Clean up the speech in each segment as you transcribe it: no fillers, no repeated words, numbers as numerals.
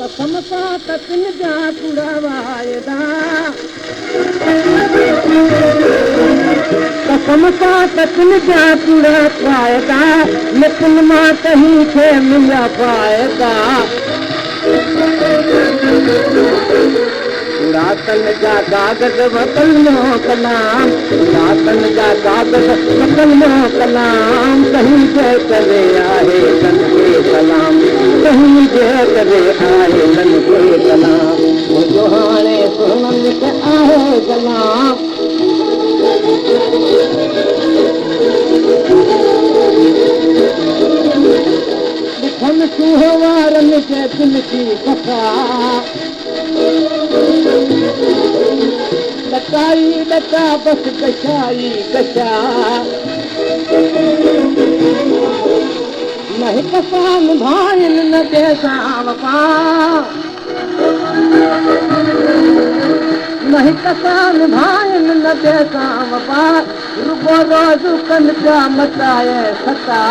कसम सां त तिन जा कूड़ा वाइदा कसम सां त तिन जा कूड़ा वाइदा लेकिन मां कहीं खे मिलिया फ़ाइदा रातन जा कागज़ वतन कलाम रातन जा कागज़ वतन कलाम कहीं जे करे आहे लन के कलाम कहीं जे करे आहे लन के कलाम मुंहिंजो हाणे सुननि खे आहे कलाम ॾिठनि सूह वारनि खे दिलि थी कथा डकाई डका बस कशाई कशा न हिकु सां निभाइनि न जंहिंसां वफ़ा न हिकु सां निभाइनि न जंहिंसां वफ़ा रुगो रोज़ कनि पिया मचाए सता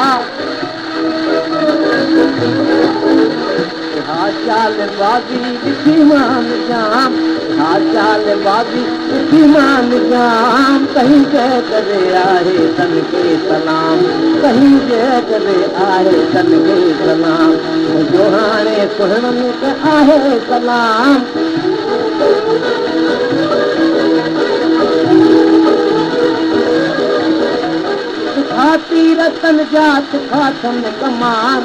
हा चाल बाज़ी ॾिठी मान जाम हा चाल बाज़ी ॾिठी मान जाम कहीं जे करे आहे सन खे सलाम कहीं जे करे आहे सन खे सलाम मुंहिंजो हाणे सुहिणनि खे आहे सलाम तीरतन जा सिखाथन कमान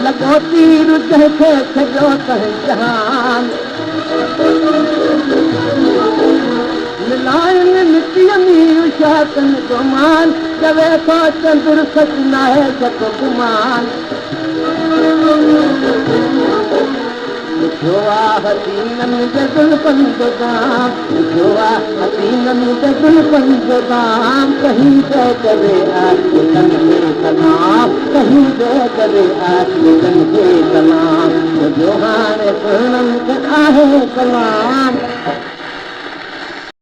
लॻो तीर जंहिंखे छॾियो तंहिं जहान मिलाइनि मिटीअ में उशातन गुमान चवे थो चंद्र सच नाहे सत गुमान जो हसीननि जे गुलपनि जो दाम जो हसीननि जे गुलपनि जो दाम कहीं जे करे आहे लन के सलाम कहीं जे करे आहे लन के सलाम जो हाणे सुहिणनि खे आहे सलाम